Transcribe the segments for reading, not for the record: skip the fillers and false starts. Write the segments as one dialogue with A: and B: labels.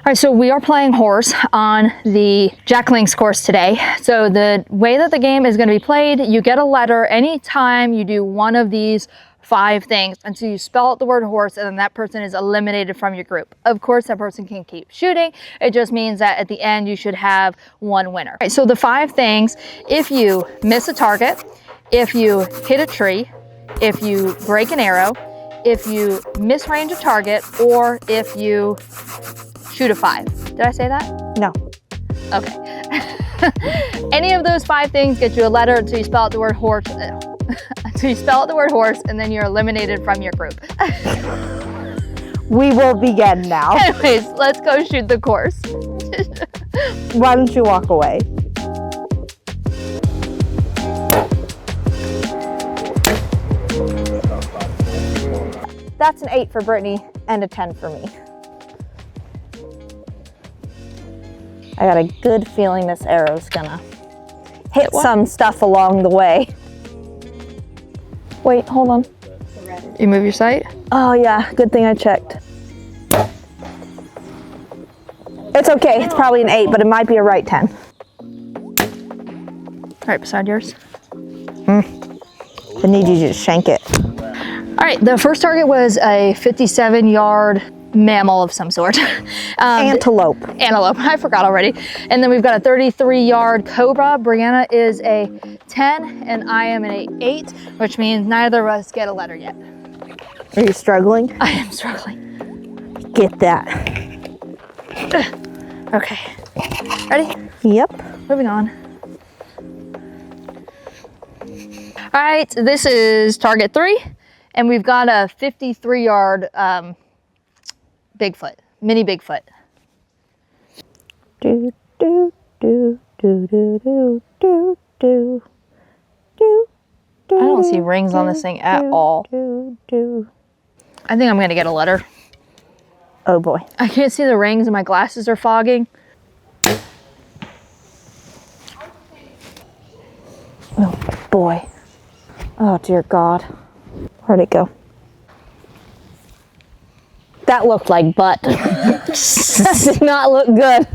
A: right, so we are playing horse on the Jack Links course today. So the way that the game is going to be played, you get a letter anytime you do one of these 5 things until you spell out the word horse, and then that person is eliminated from your group. Of course, that person can keep shooting. It just means that at the end you should have one winner. Right, so the 5 things: if you miss a target, if you hit a tree, if you break an arrow, if you misrange a target, or if you shoot a 5. Did I say that?
B: No.
A: Okay. Any of those 5 things get you a letter until you spell out the word horse. Until you spell out the word horse, and then you're eliminated from your group.
B: We will begin now.
A: Anyways, let's go shoot the course.
B: Why don't you walk away? That's an 8 for Brittany and a 10 for me. I got a good feeling this arrow's gonna hit some stuff along the way. Wait, hold on.
A: You move your sight?
B: Oh yeah, good thing I checked. It's okay, it's probably an 8, but it might be a right 10.
A: Right beside yours.
B: I need you to shank it.
A: All right, the first target was a 57-yard mammal of some sort.
B: Antelope.
A: Antelope, I forgot already. And then we've got a 33-yard cobra. Brianna is a 10 and I am an 8, which means neither of us get a letter yet.
B: Are you struggling?
A: I am struggling.
B: Get that.
A: Okay, ready?
B: Yep.
A: Moving on. All right, this is target 3, and we've got a 53-yard Bigfoot, mini Bigfoot.
B: Do do do do do do do do do.
A: I don't see rings on this thing at all. I think I'm gonna get a letter.
B: Oh boy.
A: I can't see the rings and my glasses are fogging.
B: Oh boy. Oh dear God. Where'd it go? That looked like butt. That did not look good.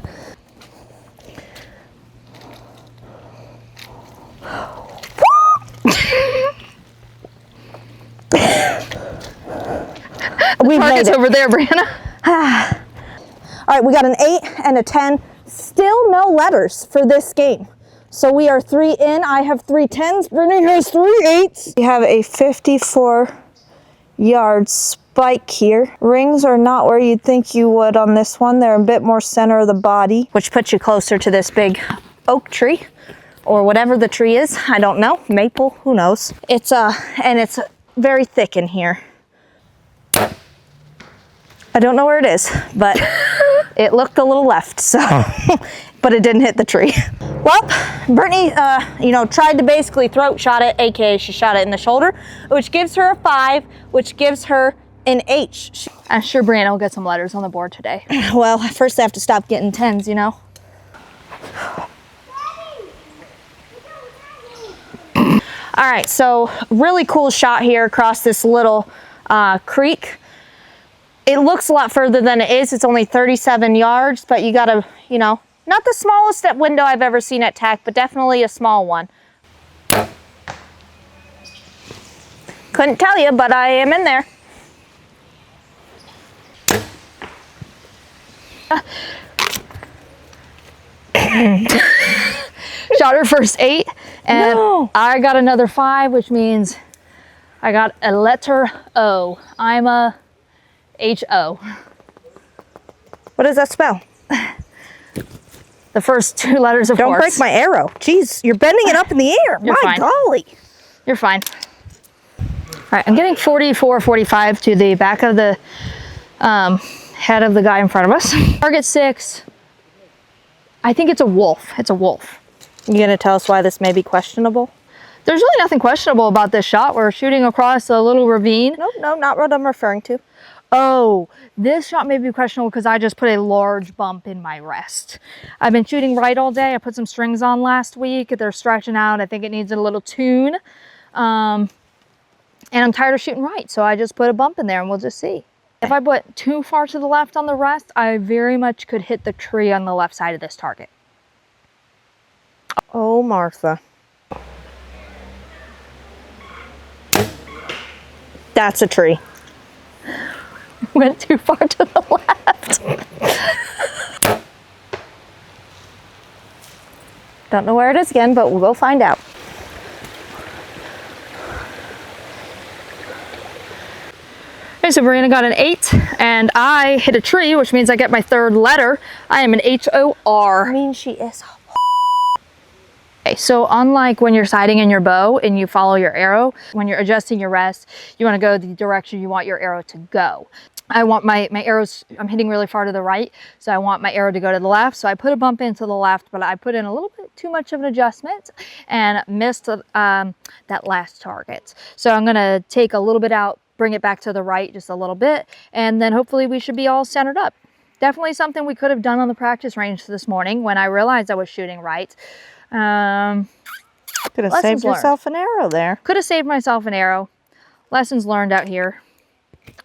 A: We made it over there, Brianna.
B: All right, we got an 8 and a 10. Still no letters for this game. So we are 3 in. I have 3 10s. Brittany has 3 8s. We have a 54-yard spike here. Rings are not where you'd think you would on this one. They're a bit more center of the body, which puts you closer to this big oak tree or whatever the tree is. I don't know. Maple, who knows? It's and it's very thick in here. I don't know where it is, but it looked a little left, so, but it didn't hit the tree. Well, Brittany, tried to basically throat shot it, aka she shot it in the shoulder, which gives her a 5, which gives her an H.
A: I'm sure Brianna will get some letters on the board today.
B: Well, first I have to stop getting 10s, you know? All right, so really cool shot here across this little creek. It looks a lot further than it is. It's only 37 yards, but you gotta, not the smallest window I've ever seen at TAC, but definitely a small one. Couldn't tell you, but I am in there.
A: Shot her first 8, and
B: No.
A: I got another 5, which means I got a letter O. I'm a H-O.
B: What does that spell?
A: The first 2 letters of
B: Don't
A: horse.
B: break my arrow. Jeez, you're bending it up in the air.
A: You're
B: My
A: fine.
B: golly.
A: You're fine. All right, I'm getting 44, 45 to the back of the head of the guy in front of us. Target 6. I think it's a wolf. It's a wolf.
B: You gonna tell us why this may be questionable?
A: There's really nothing questionable about this shot. We're shooting across a little ravine.
B: No, not what I'm referring to.
A: Oh, this shot may be questionable because I just put a large bump in my rest. I've been shooting right all day. I put some strings on last week. They're stretching out. I think it needs a little tune. And I'm tired of shooting right, so I just put a bump in there and we'll just see. If I put too far to the left on the rest, I very much could hit the tree on the left side of this target.
B: Oh, Martha. That's a tree.
A: Went too far to the left.
B: Don't know where it is again, but we'll go find out.
A: Okay, so Brianna got an 8, and I hit a tree, which means I get my third letter. I am an H-O-R.
B: I mean, she is.
A: Okay, so unlike when you're sighting in your bow and you follow your arrow, when you're adjusting your rest, you want to go the direction you want your arrow to go. I want my arrows, I'm hitting really far to the right, so I want my arrow to go to the left. So I put a bump into the left, but I put in a little bit too much of an adjustment and missed that last target. So I'm going to take a little bit out, bring it back to the right just a little bit, and then hopefully we should be all centered up. Definitely something we could have done on the practice range this morning when I realized I was shooting right.
B: Could have saved yourself an arrow there.
A: Could have saved myself an arrow. Lessons learned out here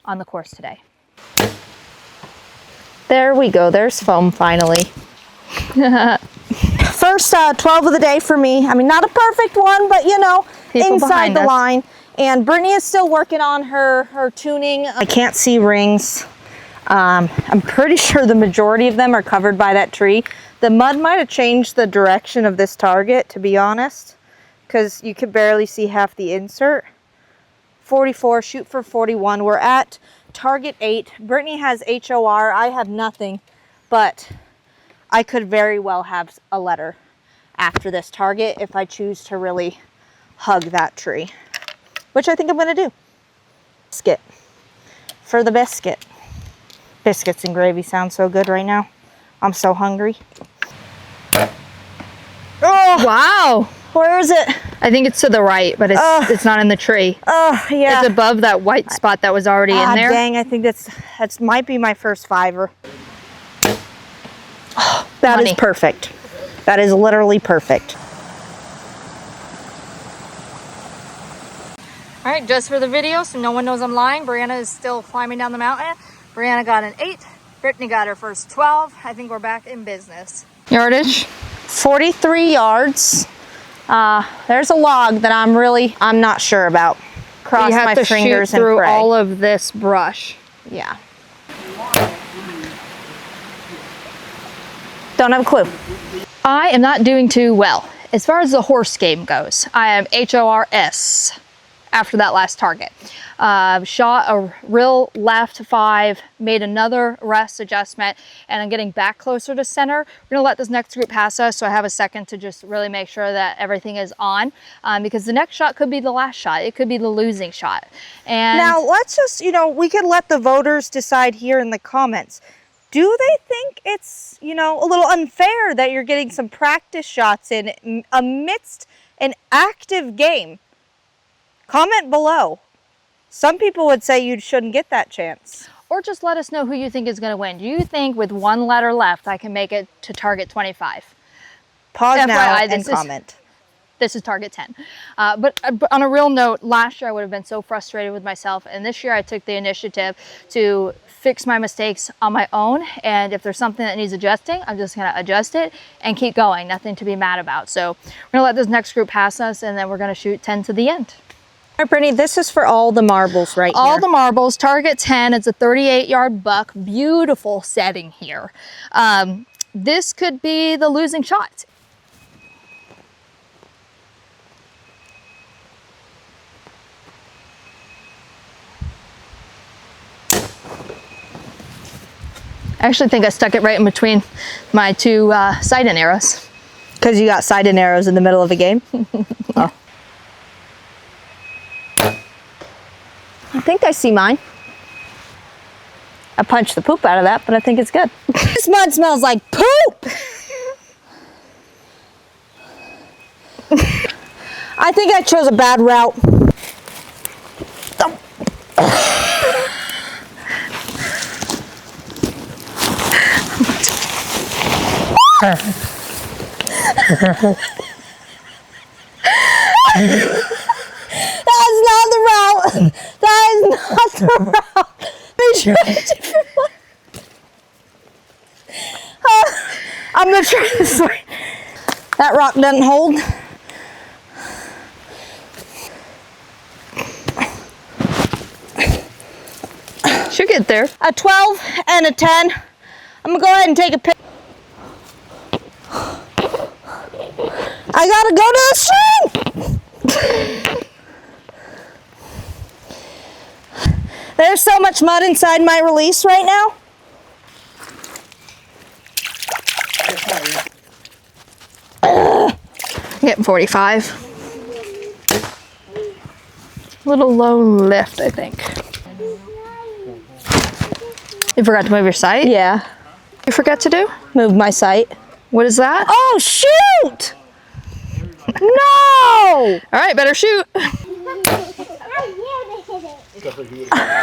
A: on the course today.
B: There we go. There's foam finally. First 12 of the day for me. I mean, not a perfect one, but you know,
A: People
B: inside the
A: us.
B: line. And Brittany is still working on her tuning. I can't see rings. I'm pretty sure the majority of them are covered by that tree. The mud might have changed the direction of this target, to be honest, because you could barely see half the insert. 44, shoot for 41. We're at target 8. Brittany has HOR. I have nothing, but I could very well have a letter after this target if I choose to really hug that tree, which I think I'm going to do. Biscuit for the biscuit. Biscuits and gravy sound so good right now. I'm so hungry. Oh,
A: Wow.
B: where is it?
A: I think it's to the right, but it's not in the tree.
B: Oh, yeah.
A: It's above that white spot that was already in there.
B: Dang, I think that's might be my first fiver. Oh, that is perfect. That is literally perfect.
A: All right, just for the video, so no one knows I'm lying, Brianna is still climbing down the mountain. Brianna got an 8. Brittany got her first 12. I think we're back in business. Yardage?
B: 43 yards. There's a log that I'm not sure about. Cross my fingers and pray.
A: You have to shoot through all of this brush.
B: Yeah. Don't have a clue.
A: I am not doing too well. As far as the horse game goes, I am HORS after that last target. Shot a real left 5, made another rest adjustment, and I'm getting back closer to center. We're gonna let this next group pass us, so I have a second to just really make sure that everything is on, because the next shot could be the last shot. It could be the losing shot. And
B: now let's just, we could let the voters decide here in the comments. Do they think it's, a little unfair that you're getting some practice shots in amidst an active game? Comment below. Some people would say you shouldn't get that chance.
A: Or just let us know who you think is going to win. Do you think with one letter left, I can make it to target 25?
B: Pause now
A: FYI,
B: and comment.
A: This is target 10. But on a real note, last year I would have been so frustrated with myself, and this year I took the initiative to fix my mistakes on my own, and if there's something that needs adjusting, I'm just gonna adjust it and keep going. Nothing to be mad about. So we're gonna let this next group pass us, and then we're gonna shoot 10 to the end.
B: All right, Brittany, this is for all the marbles right here.
A: All the marbles, target 10. It's a 38-yard buck. Beautiful setting here. This could be the losing shot. I actually think I stuck it right in between my two sight-in arrows.
B: Because you got sight-in arrows in the middle of a game? Oh. I think I see mine. I punched the poop out of that, but I think it's good. This mud smells like poop! I think I chose a bad route. That is not the route. That is not the route. Be try a different one. I'm gonna try this one. That rock doesn't hold.
A: Should get there.
B: A 12 and a 10. I'm gonna go ahead and take a pic. I gotta go to the string. There's so much mud inside my release right now.
A: Getting 45. Little low lift, I think. You forgot to move your sight?
B: Yeah.
A: You forgot to do?
B: Move my sight.
A: What is that?
B: Oh, shoot! No!
A: All right, better shoot. All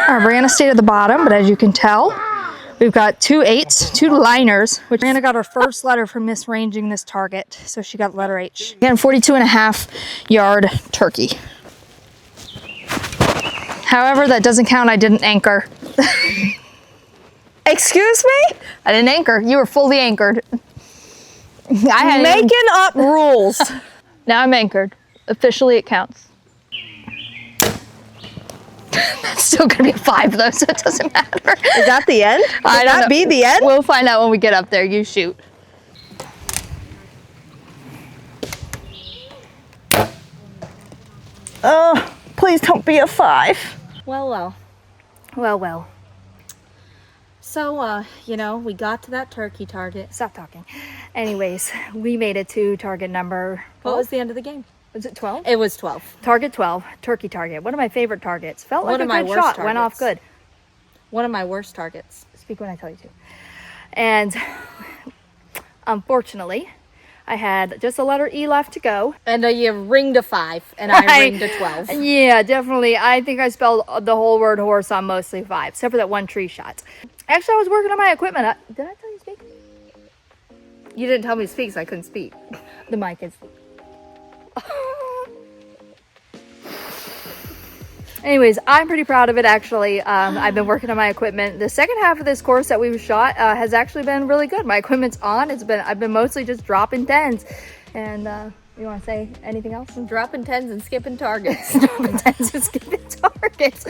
A: right, we're gonna stay to the bottom, but as you can tell, we've got 2 8s, 2 liners, which Brianna got her first letter for misranging this target, so she got letter H. Again, 42.5 yard turkey. However, that doesn't count, I didn't anchor.
B: Excuse me?
A: I didn't anchor, you were fully anchored. I had
B: Making up rules.
A: Now I'm anchored. Officially it counts. That's still gonna be a 5 though, so it doesn't matter.
B: Is that the end? Would that be the end?
A: We'll find out when we get up there. You shoot.
B: Oh, please don't be a 5.
C: Well, well.
A: Well, well.
C: So, you know, we got to that turkey target.
A: Stop talking. Anyways, we made it to target number.
C: What was the end of the game?
A: Was it 12?
C: It was 12.
A: Target 12, turkey target. One of my favorite targets. Felt
C: One
A: like
C: of
A: a
C: my
A: good
C: worst
A: shot. Went off good.
C: targets. One of my worst targets.
A: Speak when I tell you to. And unfortunately, I had just a letter E left to go.
C: And you ringed a 5, and I ringed a 12.
A: Yeah, definitely. I think I spelled the whole word horse on mostly 5, except for that one tree shot. Actually, I was working on my equipment. Did I tell you to speak? You didn't tell me to speak, so I couldn't speak. The mic is... Anyways, I'm pretty proud of it, actually. I've been working on my equipment. The second half of this course that we've shot has actually been really good. My equipment's on. I've been mostly just dropping 10s. And you want to say anything else?
C: Dropping 10s and skipping targets.
A: Dropping 10s and skipping targets.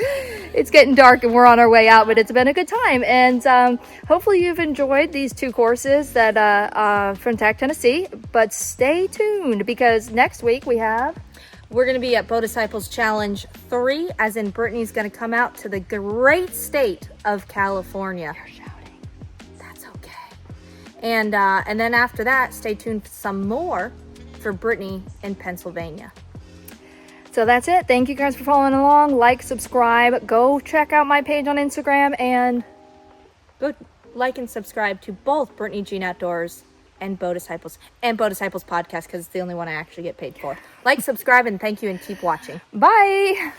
A: It's getting dark and we're on our way out, but it's been a good time. And hopefully you've enjoyed these 2 courses that from TAC Tennessee. But stay tuned because next week we have...
C: We're going to be at Bow Disciples Challenge 3, as in Brittany's going to come out to the great state of California.
A: You're shouting.
C: That's okay. And then after that, stay tuned for some more for Brittany in Pennsylvania.
A: So that's it. Thank you guys for following along. Like, subscribe. Go check out my page on Instagram and...
C: Go like and subscribe to both Brittany Jean Outdoors and Bow Disciples podcast, because it's the only one I actually get paid for. Like, subscribe, and thank you, and keep watching.
A: Bye!